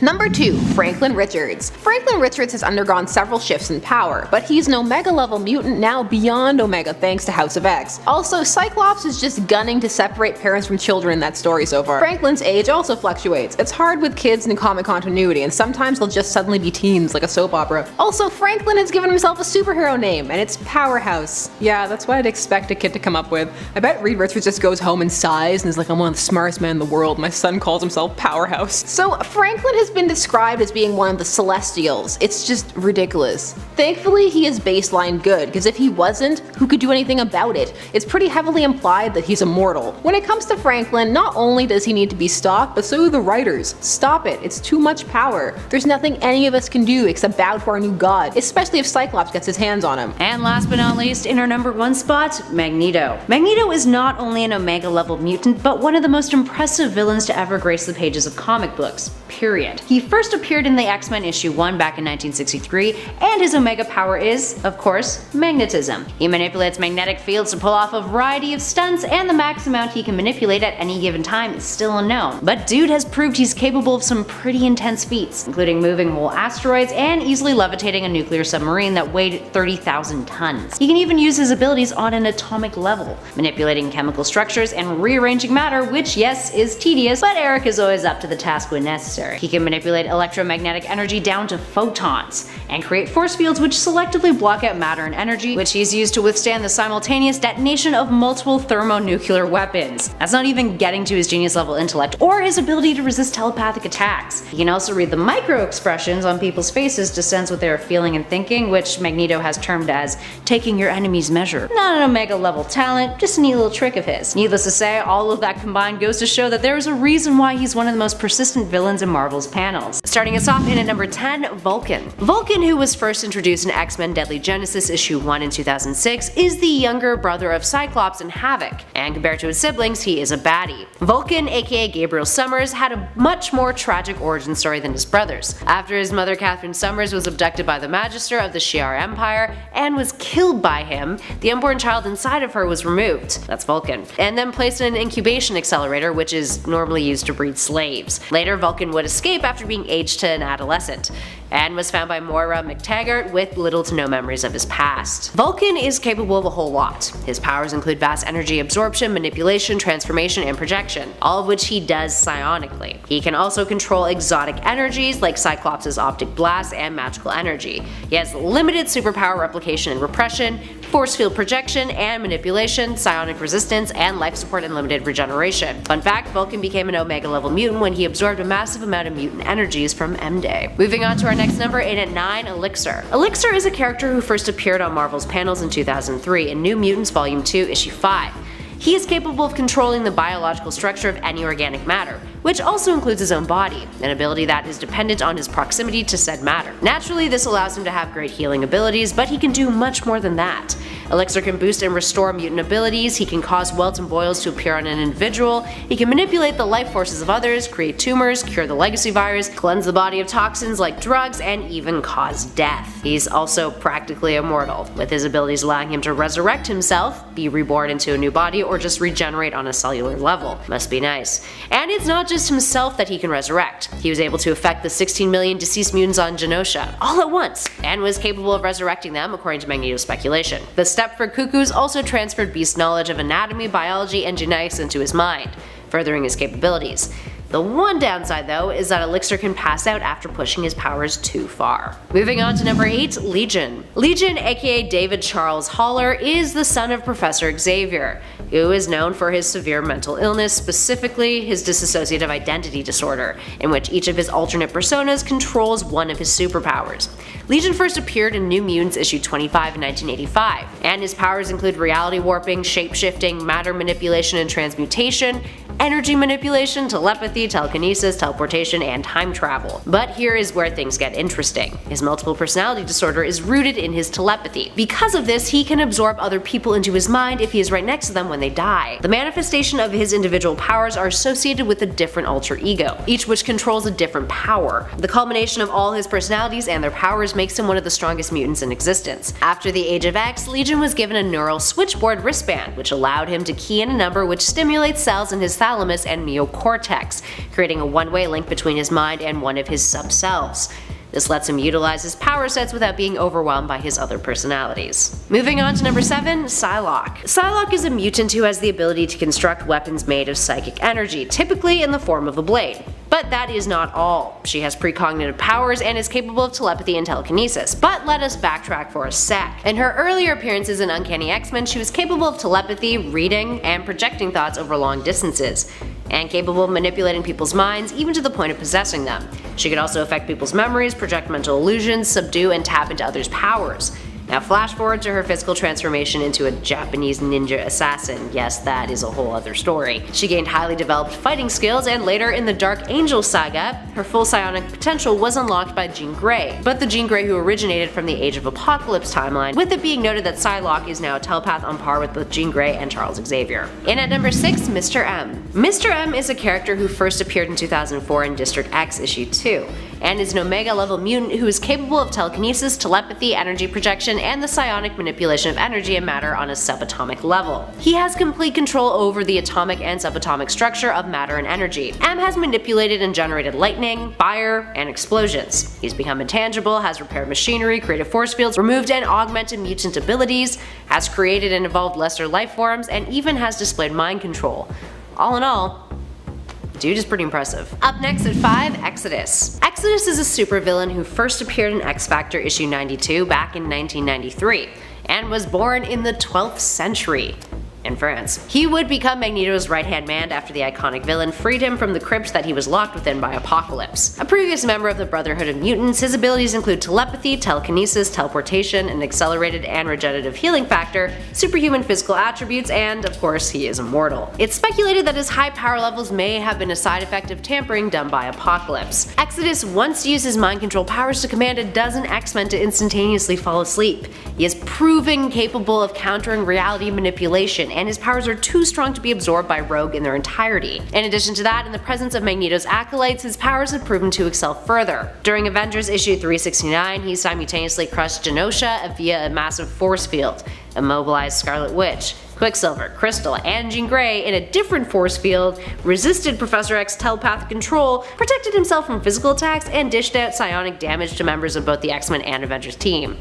Speaker 2: Number 2, Franklin Richards. Franklin Richards has undergone several shifts in power, but he's an Omega level mutant now beyond Omega thanks to House of X. Also, Cyclops is just gunning to separate parents from children in that story so far. Franklin's age also fluctuates. It's hard with kids in comic continuity, and sometimes they'll just suddenly be teens like a soap opera. Also, Franklin has given himself a superhero name, and it's Powerhouse. Yeah, that's what I'd expect a kid to come up with. I bet Reed Richards just goes home and sighs and is like, I'm one of the smartest men in the world. My son calls himself Powerhouse. So Franklin has been described as being one of the Celestials. It's just ridiculous. Thankfully, he is baseline good, because if he wasn't, who could do anything about it? It's pretty heavily implied that he's immortal. When it comes to Franklin, not only does he need to be stopped, but so do the writers. Stop it, it's too much power. There's nothing any of us can do except bow to our new god, especially if Cyclops gets his hands on him.
Speaker 3: And last but not least, in our number 1 spot, Magneto. Magneto is not only an Omega level mutant, but one of the most impressive villains to ever grace the pages of comic books, period. He first appeared in the X-Men issue 1 back in 1963, and his Omega power is, of course, magnetism. He manipulates magnetic fields to pull off a variety of stunts, and the max amount he can manipulate at any given time is still unknown. But dude has proved he's capable of some pretty intense feats, including moving whole asteroids and easily levitating a nuclear submarine that weighed 30,000 tons. He can even use his abilities on an atomic level, manipulating chemical structures and rearranging matter, which yes, is tedious, but Eric is always up to the task when necessary. He can manipulate electromagnetic energy down to photons, and create force fields which selectively block out matter and energy, which he's used to withstand the simultaneous detonation of multiple thermonuclear weapons. That's not even getting to his genius level intellect or his ability to resist telepathic attacks. He can also read the micro expressions on people's faces to sense what they are feeling and thinking, which Magneto has termed as taking your enemy's measure. Not an Omega level talent, just a neat little trick of his. Needless to say, all of that combined goes to show that there is a reason why he's one of the most persistent villains in Marvel's panels. Starting us off in at number 10, Vulcan. Vulcan, who was first introduced in X-Men Deadly Genesis issue 1 in 2006, is the younger brother of Cyclops and Havoc, and compared to his siblings, he is a baddie. Vulcan, aka Gabriel Summers, had a much more tragic origin story than his brothers. After his mother Catherine Summers was abducted by the Magister of the Shi'ar Empire and was killed by him, the unborn child inside of her was removed, that's Vulcan, and then placed in an incubation accelerator, which is normally used to breed slaves. Later, Vulcan would escape after being aged to an adolescent, and was found by Moira McTaggart with little to no memories of his past. Vulcan is capable of a whole lot. His powers include vast energy absorption, manipulation, transformation, and projection, all of which he does psionically. He can also control exotic energies like Cyclops' optic blast and magical energy. He has limited superpower replication and repression, force field projection and manipulation, psionic resistance, and life support and limited regeneration. Fun fact, Vulcan became an Omega level mutant when he absorbed a massive amount of mutant energies from M-Day. Moving on to our next number, in at 9, ELIXIR. ELIXIR is a character who first appeared on Marvel's panels in 2003 in New Mutants Volume 2, Issue 5. He is capable of controlling the biological structure of any organic matter, which also includes his own body, an ability that is dependent on his proximity to said matter. Naturally, this allows him to have great healing abilities, but he can do much more than that. ELIXIR can boost and restore mutant abilities, he can cause welts and boils to appear on an individual, he can manipulate the life forces of others, create tumors, cure the legacy virus, cleanse the body of toxins like drugs, and even cause death. He's also practically immortal, with his abilities allowing him to resurrect himself, be reborn into a new body, or just regenerate on a cellular level. Must be nice. And it's not just himself that he can resurrect. He was able to affect the 16 million deceased mutants on Genosha, all at once, and was capable of resurrecting them according to Magneto's speculation. The Stepford Cuckoos also transferred Beast's knowledge of anatomy, biology, and genetics into his mind, furthering his capabilities. The one downside though is that ELIXIR can pass out after pushing his powers too far. Moving on to number 8, Legion. Legion, aka David Charles Haller, is the son of Professor Xavier, who is known for his severe mental illness, specifically his dissociative identity disorder, in which each of his alternate personas controls one of his superpowers. Legion first appeared in New Mutants issue 25 in 1985, and his powers include reality warping, shape-shifting, matter manipulation and transmutation, energy manipulation, telepathy, telekinesis, teleportation, and time travel. But here is where things get interesting. His multiple personality disorder is rooted in his telepathy. Because of this, he can absorb other people into his mind if he is right next to them when they die. The manifestation of his individual powers are associated with a different alter ego, each which controls a different power. The culmination of all his personalities and their powers makes him one of the strongest mutants in existence. After the Age of X, Legion was given a neural switchboard wristband, which allowed him to key in a number which stimulates cells in his thalamus and neocortex, creating a one-way link between his mind and one of his subcells. This lets him utilize his power sets without being overwhelmed by his other personalities. Moving on to number 7, Psylocke. Psylocke is a mutant who has the ability to construct weapons made of psychic energy, typically in the form of a blade. But that is not all. She has precognitive powers and is capable of telepathy and telekinesis. But let us backtrack for a sec. In her earlier appearances in Uncanny X-Men, she was capable of telepathy, reading, and projecting thoughts over long distances. and capable of manipulating people's minds even to the point of possessing them. She could also affect people's memories, project mental illusions, subdue and tap into others' powers. Now flash forward to her physical transformation into a Japanese ninja assassin. Yes, that is a whole other story. She gained highly developed fighting skills, and later in the Dark Angel saga, her full psionic potential was unlocked by Jean Grey, but the Jean Grey who originated from the Age of Apocalypse timeline, with it being noted that PSYLOKKE is now a telepath on par with both Jean Grey and Charles Xavier. In at number 6, Mr. M. Mr. M is a character who first appeared in 2004 in District X issue 2, and is an Omega level mutant who is capable of telekinesis, telepathy, energy projection, and the psionic manipulation of energy and matter on a subatomic level. He has complete control over the atomic and subatomic structure of matter and energy. M has manipulated and generated lightning, fire, and explosions. He's become intangible, has repaired machinery, created force fields, removed and augmented mutant abilities, has created and evolved lesser life forms, and even has displayed mind control. All in all, dude is pretty impressive. Up next at 5, Exodus. Exodus is a supervillain who first appeared in X-Factor issue 92 back in 1993, and was born in the 12th century in France. He would become Magneto's right-hand man after the iconic villain freed him from the crypt that he was locked within by Apocalypse. A previous member of the Brotherhood of Mutants, his abilities include telepathy, telekinesis, teleportation, an accelerated and regenerative healing factor, superhuman physical attributes, and of course he is immortal. It's speculated that his high power levels may have been a side effect of tampering done by Apocalypse. Exodus once used his mind control powers to command a dozen X-Men to instantaneously fall asleep. He is proven capable of countering reality manipulation, and his powers are too strong to be absorbed by Rogue in their entirety. In addition to that, in the presence of Magneto's acolytes, his powers have proven to excel further. During Avengers issue 369, he simultaneously crushed Genosha via a massive force field, immobilized Scarlet Witch, Quicksilver, Crystal, and Jean Grey in a different force field, resisted Professor X's telepathic control, protected himself from physical attacks, and dished out psionic damage to members of both the X-Men and Avengers team.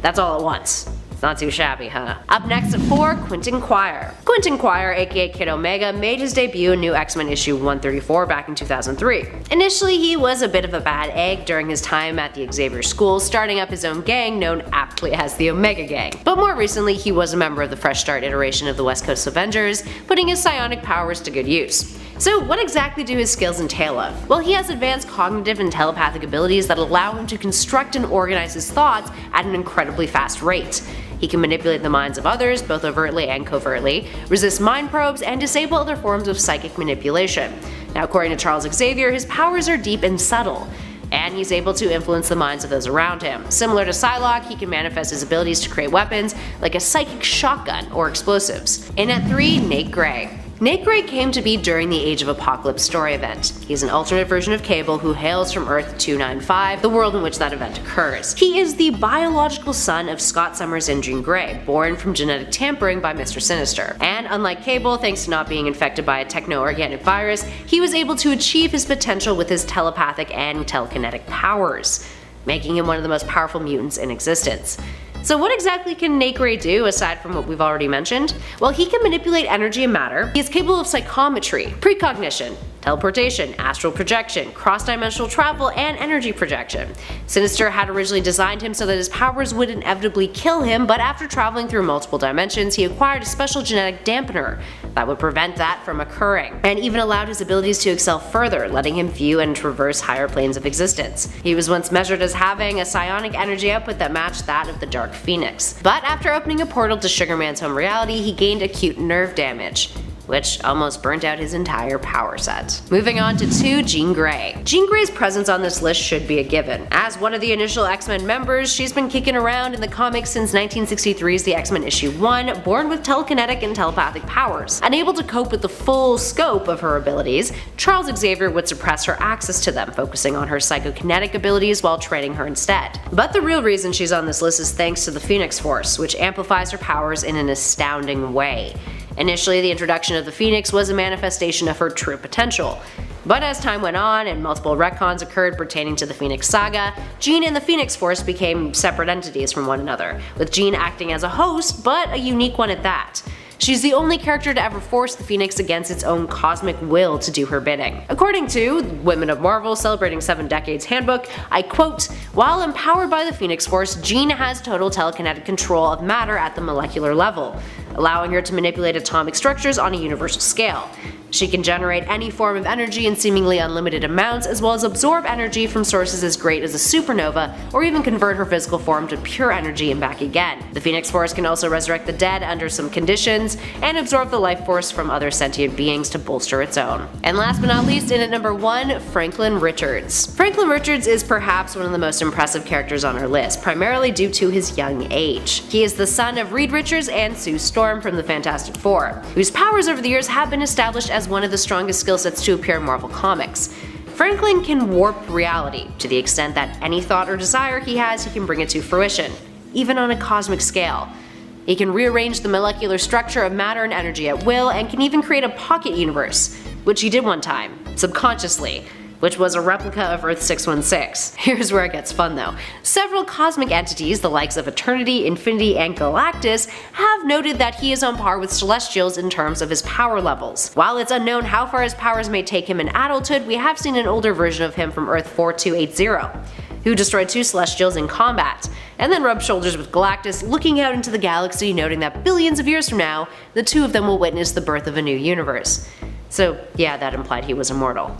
Speaker 3: That's all at once. Not too shabby, huh? Up next at 4, Quentin QUIRE. Quentin QUIRE, aka Kid Omega, made his debut in New X-Men issue 134 back in 2003. Initially, he was a bit of a bad egg during his time at the Xavier School, starting up his own gang known aptly as the Omega Gang. But more recently, he was a member of the Fresh Start iteration of the West Coast Avengers, putting his psionic powers to good use. So what exactly do his skills entail of? Well, he has advanced cognitive and telepathic abilities that allow him to construct and organize his thoughts at an incredibly fast rate. He can manipulate the minds of others, both overtly and covertly, resist mind probes, and disable other forms of psychic manipulation. Now, according to Charles Xavier, his powers are deep and subtle, and he's able to influence the minds of those around him. Similar to PSYLOKKE, he can manifest his abilities to create weapons like a psychic shotgun or explosives. In at 3, Nate Gray. Nate Gray came to be during the Age of Apocalypse story event. He's an alternate version of Cable who hails from Earth 295, the world in which that event occurs. He is the biological son of Scott Summers and Jean Grey, born from genetic tampering by Mr. Sinister. And unlike Cable, thanks to not being infected by a techno-organic virus, he was able to achieve his potential with his telepathic and telekinetic powers, making him one of the most powerful mutants in existence. So what exactly can Nate Gray do aside from what we've already mentioned? Well, he can manipulate energy and matter, he is capable of psychometry, precognition, teleportation, astral projection, cross-dimensional travel, and energy projection. Sinister had originally designed him so that his powers would inevitably kill him, but after traveling through multiple dimensions, he acquired a special genetic dampener that would prevent that from occurring, and even allowed his abilities to excel further, letting him view and traverse higher planes of existence. He was once measured as having a psionic energy output that matched that of the Dark Phoenix. But after opening a portal to Sugarman's home reality, he gained acute nerve damage, which almost burnt out his entire power set. Moving on to 2, Jean Grey. Jean Grey's presence on this list should be a given. As one of the initial X-Men members, she's been kicking around in the comics since 1963's The X-Men issue 1, born with telekinetic and telepathic powers. Unable to cope with the full scope of her abilities, Charles Xavier would suppress her access to them, focusing on her psychokinetic abilities while training her instead. But the real reason she's on this list is thanks to the Phoenix Force, which amplifies her powers in an astounding way. Initially, the introduction of the Phoenix was a manifestation of her true potential. But as time went on and multiple retcons occurred pertaining to the Phoenix Saga, Jean and the Phoenix Force became separate entities from one another, with Jean acting as a host, but a unique one at that. She's the only character to ever force the Phoenix against its own cosmic will to do her bidding. According to Women of Marvel Celebrating 7 Decades Handbook, I quote, "While empowered by the Phoenix Force, Jean has total telekinetic control of matter at the molecular level. allowing her to manipulate atomic structures on a universal scale. She can generate any form of energy in seemingly unlimited amounts, as well as absorb energy from sources as great as a supernova, or even convert her physical form to pure energy and back again. The Phoenix Force can also resurrect the dead under some conditions, and absorb the life force from other sentient beings to bolster its own. And last but not least, in at number 1, Franklin Richards. Franklin Richards is perhaps one of the most impressive characters on our list, primarily due to his young age. He is the son of Reed Richards and Sue Storm from the Fantastic Four, whose powers over the years have been established as one of the strongest skill sets to appear in Marvel Comics. Franklin can warp reality to the extent that any thought or desire he has, he can bring it to fruition, even on a cosmic scale. He can rearrange the molecular structure of matter and energy at will, and can even create a pocket universe, which he did one time, subconsciously, which was a replica of Earth 616. Here's where it gets fun though. Several cosmic entities, the likes of Eternity, Infinity, and Galactus, have noted that he is on par with Celestials in terms of his power levels. While it's unknown how far his powers may take him in adulthood, we have seen an older version of him from Earth 4280, who destroyed 2 Celestials in combat, and then rubbed shoulders with Galactus, looking out into the galaxy, noting that billions of years from now, the two of them will witness the birth of a new universe. So yeah, that implied he was immortal.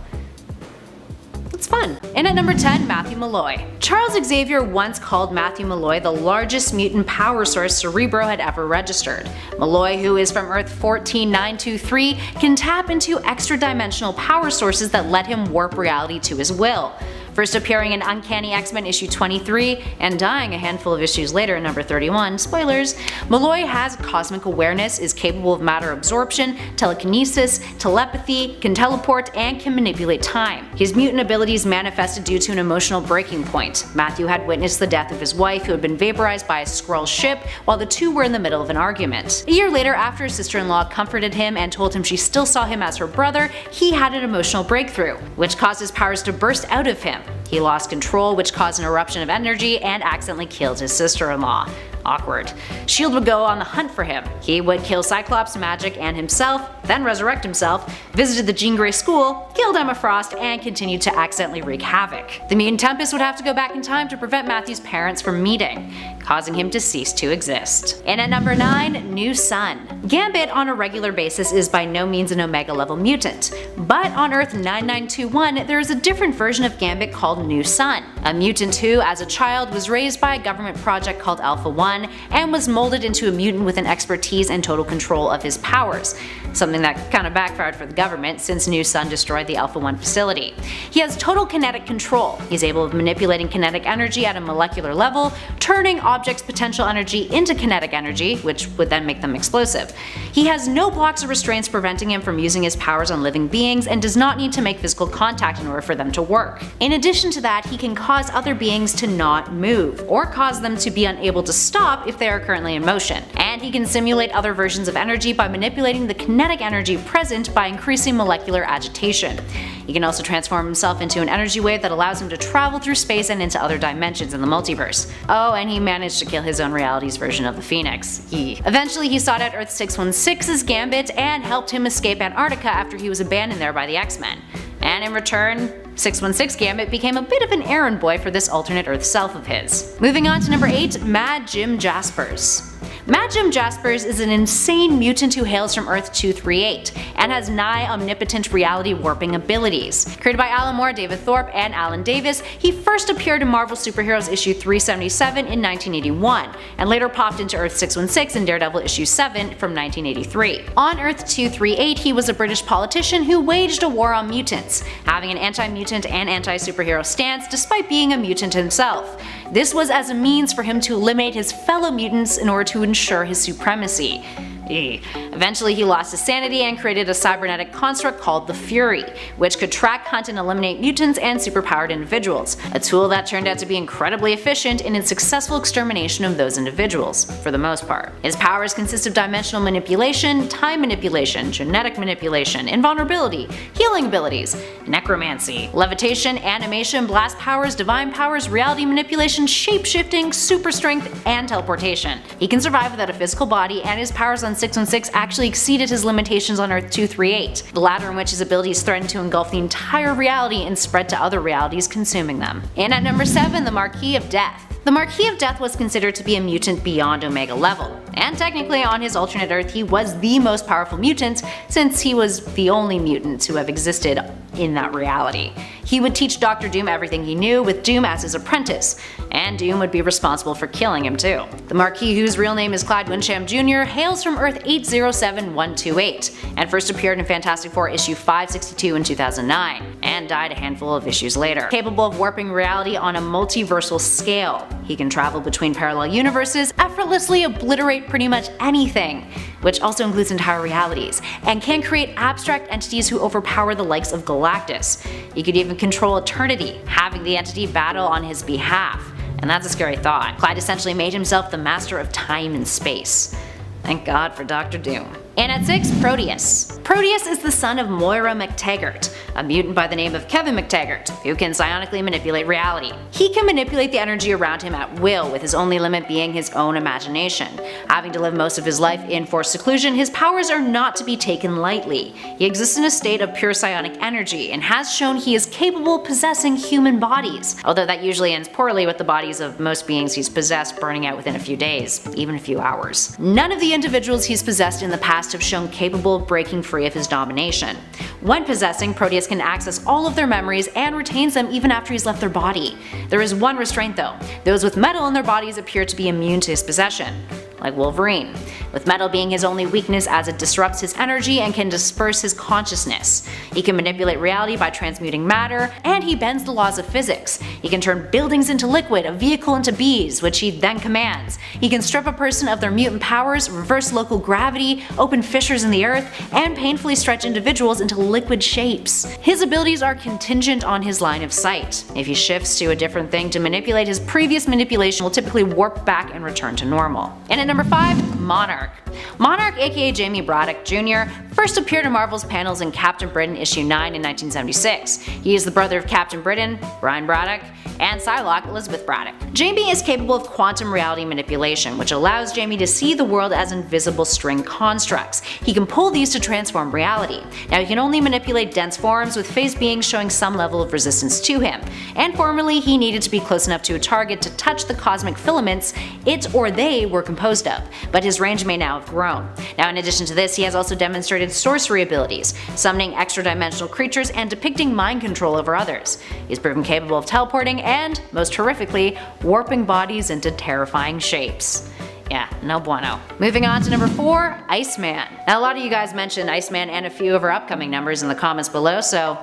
Speaker 3: It's fun. And at number 10, Matthew Malloy. Charles Xavier once called Matthew Malloy the largest mutant power source Cerebro had ever registered. Malloy, who is from Earth 14923, can tap into extra-dimensional power sources that let him warp reality to his will. First appearing in Uncanny X-Men issue 23, and dying a handful of issues later in number 31, spoilers, Malloy has cosmic awareness, is capable of matter absorption, telekinesis, telepathy, can teleport, and can manipulate time. His mutant abilities manifested due to an emotional breaking point. Matthew had witnessed the death of his wife, who had been vaporized by a Skrull ship, while the two were in the middle of an argument. A year later, after his sister-in-law comforted him and told him she still saw him as her brother, he had an emotional breakthrough, which caused his powers to burst out of him. He lost control, which caused an eruption of energy, and accidentally killed his sister-in-law. Awkward. S.H.I.E.L.D. would go on the hunt for him. He would kill Cyclops, Magic, and himself, then resurrect himself, visited the Jean Grey school, killed Emma Frost, and continued to accidentally wreak havoc. The Mutant Tempest would have to go back in time to prevent Matthew's parents from meeting, causing him to cease to exist. And at number 9, New Sun. Gambit on a regular basis is by no means an Omega level mutant, but on Earth 9921 there is a different version of Gambit called New Sun, a mutant who, as a child, was raised by a government project called Alpha 1 and was molded into a mutant with an expertise and total control of his powers, something that kinda backfired for the government since New Sun destroyed the Alpha 1 facility. He has total kinetic control. He's able of manipulating kinetic energy at a molecular level, turning objects' potential energy into kinetic energy, which would then make them explosive. He has no blocks or restraints preventing him from using his powers on living beings, and does not need to make physical contact in order for them to work. In addition to that, he can cause other beings to not move, or cause them to be unable to stop if they are currently in motion. And he can simulate other versions of energy by manipulating the kinetic energy present by increasing molecular agitation. He can also transform himself into an energy wave that allows him to travel through space and into other dimensions in the multiverse. Oh, and he managed to kill his own reality's version of the Phoenix. Eventually he sought out Earth 616's Gambit and helped him escape Antarctica after he was abandoned there by the X-Men. And in return, 616 Gambit became a bit of an errand boy for this alternate Earth self of his. Moving on to number 8, Mad Jim Jaspers. Mad Jim Jaspers is an insane mutant who hails from Earth 238 and has nigh omnipotent reality warping abilities. Created by Alan Moore, David Thorpe, and Alan Davis, he first appeared in Marvel Superheroes issue 377 in 1981, and later popped into Earth 616 in Daredevil issue 7 from 1983. On Earth 238, he was a British politician who waged a war on mutants, having an anti-mutant and anti-superhero stance despite being a mutant himself. This was as a means for him to eliminate his fellow mutants in order to ensure his supremacy. Eventually he lost his sanity and created a cybernetic construct called the Fury, which could track, hunt, and eliminate mutants and superpowered individuals, a tool that turned out to be incredibly efficient in its successful extermination of those individuals, for the most part. His powers consist of dimensional manipulation, time manipulation, genetic manipulation, invulnerability, healing abilities, necromancy, levitation, animation, blast powers, divine powers, reality manipulation, shape-shifting, super strength, and teleportation. He can survive without a physical body, and his powers on 616 actually exceeded his limitations on Earth 238, the latter in which his abilities threatened to engulf the entire reality and spread to other realities, consuming them. And at number 7, the Marquis of Death. The Marquis of Death was considered to be a mutant beyond Omega level, and technically on his alternate Earth he was the most powerful mutant since he was the only mutant to have existed in that reality. He would teach Dr. Doom everything he knew, with Doom as his apprentice, and Doom would be responsible for killing him too. The Marquis, whose real name is Clyde Wincham Jr., hails from Earth 807128, and first appeared in Fantastic Four issue 562 in 2009, and died a handful of issues later. Capable of warping reality on a multiversal scale, he can travel between parallel universes, effortlessly obliterate pretty much anything, which also includes entire realities, and can create abstract entities who overpower the likes of Galactus. He could even control eternity, having the entity battle on his behalf, and that's a scary thought. Clyde essentially made himself the master of time and space. Thank God for Dr. Doom. And at 6, Proteus. Proteus is the son of Moira McTaggart, a mutant by the name of Kevin McTaggart, who can psionically manipulate reality. He can manipulate the energy around him at will, with his only limit being his own imagination. Having to live most of his life in forced seclusion, his powers are not to be taken lightly. He exists in a state of pure psionic energy, and has shown he is capable of possessing human bodies, although that usually ends poorly, with the bodies of most beings he's possessed burning out within a few days, even a few hours. None of the individuals he's possessed in the past have shown capable of breaking free of his domination. When possessing, Proteus can access all of their memories and retains them even after he's left their body. There is one restraint though: those with metal in their bodies appear to be immune to his possession, like Wolverine, with metal being his only weakness as it disrupts his energy and can disperse his consciousness. He can manipulate reality by transmuting matter, and he bends the laws of physics. He can turn buildings into liquid, a vehicle into bees, which he then commands. He can strip a person of their mutant powers, reverse local gravity, open fissures in the earth, and painfully stretch individuals into liquid shapes. His abilities are contingent on his line of sight. If he shifts to a different thing to manipulate, his previous manipulation will typically warp back and return to normal. And at number 5, Monarch. Monarch, aka Jamie Braddock Jr., first appeared in Marvel's panels in Captain Britain issue 9 in 1976. He is the brother of Captain Britain, Brian Braddock, and PSYLOKKE, Elizabeth Braddock. Jamie is capable of quantum reality manipulation, which allows Jamie to see the world as invisible string constructs. He can pull these to transform reality. Now he can only manipulate dense forms, with phase beings showing some level of resistance to him, and formerly he needed to be close enough to a target to touch the cosmic filaments it or they were composed of, but his range may now have grown. Now in addition to this, he has also demonstrated sorcery abilities, summoning extra-dimensional creatures and depicting mind control over others. He's proven capable of teleporting and, most horrifically, warping bodies into terrifying shapes. Yeah, no bueno. Moving on to number 4, Iceman. Now a lot of you guys mentioned Iceman and a few of our upcoming numbers in the comments below, so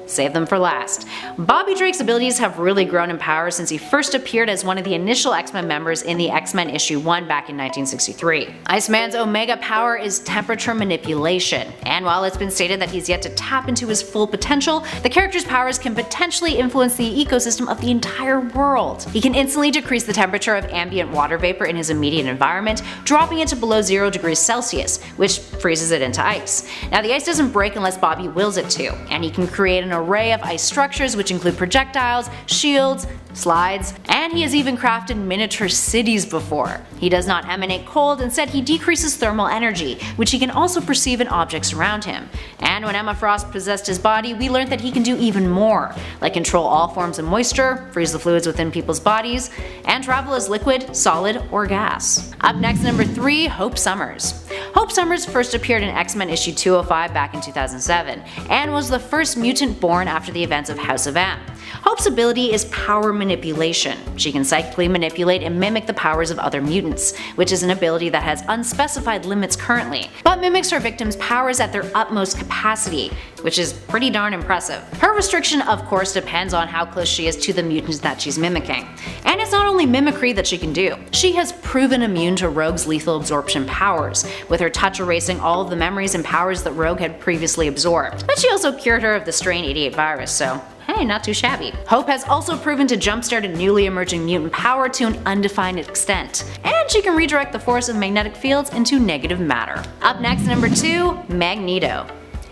Speaker 3: save them for last. Bobby Drake's abilities have really grown in power since he first appeared as one of the initial X-Men members in the X-Men issue 1 back in 1963. Iceman's Omega power is temperature manipulation, and while it's been stated that he's yet to tap into his full potential, the character's powers can potentially influence the ecosystem of the entire world. He can instantly decrease the temperature of ambient water vapor in his immediate environment, dropping it to below 0 degrees Celsius, which freezes it into ice. Now the ice doesn't break unless Bobby wills it to, and he can create an array of ice structures which include projectiles, shields, slides, and he has even crafted miniature cities before. He does not emanate cold, instead he decreases thermal energy, which he can also perceive in objects around him. And when Emma Frost possessed his body, we learned that he can do even more, like control all forms of moisture, freeze the fluids within people's bodies, and travel as liquid, solid, or gas. Up next, number 3, Hope Summers. Hope Summers first appeared in X-Men issue 205 back in 2007, and was the first mutant born after the events of House of M. Hope's ability is power manipulation. She can psychically manipulate and mimic the powers of other mutants, which is an ability that has unspecified limits currently, but mimics her victims' powers at their utmost capacity, which is pretty darn impressive. Her restriction of course depends on how close she is to the mutants that she's mimicking. And it's not only mimicry that she can do. She has proven immune to Rogue's lethal absorption powers, with her touch erasing all of the memories and powers that Rogue had previously absorbed. But she also cured her of the Strain 88 virus, so hey, not too shabby. Hope has also proven to jumpstart a newly emerging mutant power to an undefined extent, and she can redirect the force of magnetic fields into negative matter. Up next, number 2, Magneto.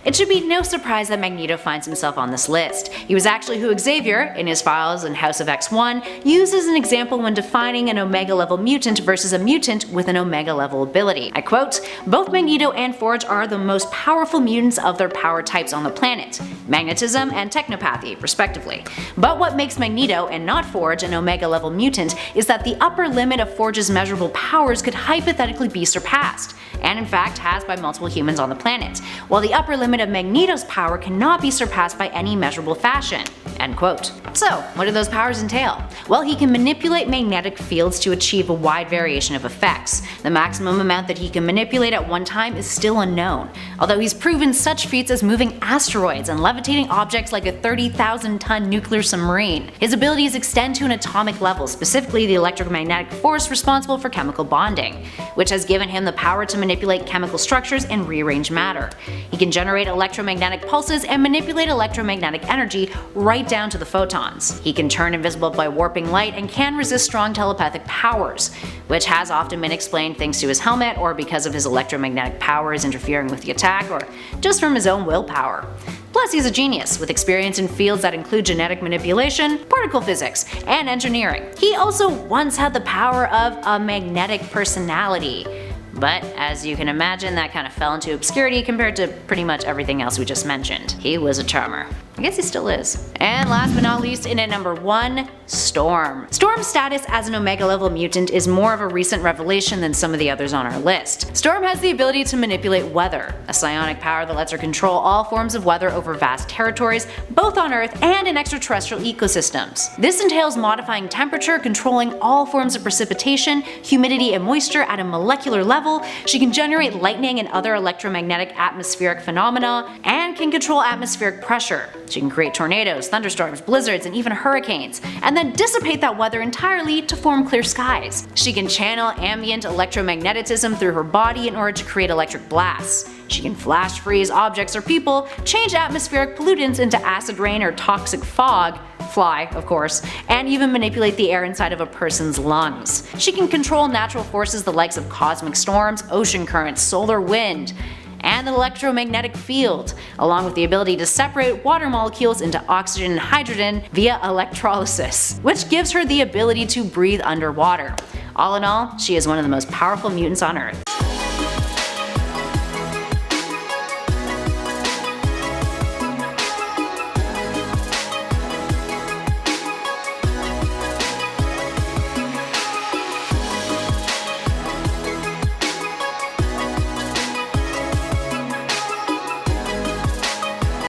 Speaker 3: It should be no surprise that Magneto finds himself on this list. He was actually who Xavier, in his files in House of X1, used as an example when defining an Omega level mutant versus a mutant with an Omega level ability. I quote, "Both Magneto and Forge are the most powerful mutants of their power types on the planet, magnetism and technopathy, respectively. But what makes Magneto, and not Forge, an Omega level mutant is that the upper limit of Forge's measurable powers could hypothetically be surpassed, and in fact has by multiple humans on the planet, while the upper limit of Magneto's power cannot be surpassed by any measurable fashion." End quote. So, what do those powers entail? Well, he can manipulate magnetic fields to achieve a wide variation of effects. The maximum amount that he can manipulate at one time is still unknown, although he's proven such feats as moving asteroids and levitating objects like a 30,000-ton nuclear submarine. His abilities extend to an atomic level, specifically the electromagnetic force responsible for chemical bonding, which has given him the power to manipulate chemical structures and rearrange matter. He can generate electromagnetic pulses and manipulate electromagnetic energy right down to the photons. He can turn invisible by warping light and can resist strong telepathic powers, which has often been explained thanks to his helmet or because of his electromagnetic powers interfering with the attack or just from his own willpower. Plus, he's a genius, with experience in fields that include genetic manipulation, particle physics, and engineering. He also once had the power of a magnetic personality. But as you can imagine, that kind of fell into obscurity compared to pretty much everything else we just mentioned. He was a charmer. I guess he still is. And last but not least, in at number 1, Storm. Storm's status as an Omega level mutant is more of a recent revelation than some of the others on our list. Storm has the ability to manipulate weather, a psionic power that lets her control all forms of weather over vast territories, both on Earth and in extraterrestrial ecosystems. This entails modifying temperature, controlling all forms of precipitation, humidity and moisture at a molecular level. She can generate lightning and other electromagnetic atmospheric phenomena, and can control atmospheric pressure. She can create tornadoes, thunderstorms, blizzards, and even hurricanes, and then dissipate that weather entirely to form clear skies. She can channel ambient electromagnetism through her body in order to create electric blasts. She can flash freeze objects or people, change atmospheric pollutants into acid rain or toxic fog, fly, of course, and even manipulate the air inside of a person's lungs. She can control natural forces the likes of cosmic storms, ocean currents, solar wind, and the electromagnetic field, along with the ability to separate water molecules into oxygen and hydrogen via electrolysis, which gives her the ability to breathe underwater. All in all, she is one of the most powerful mutants on Earth.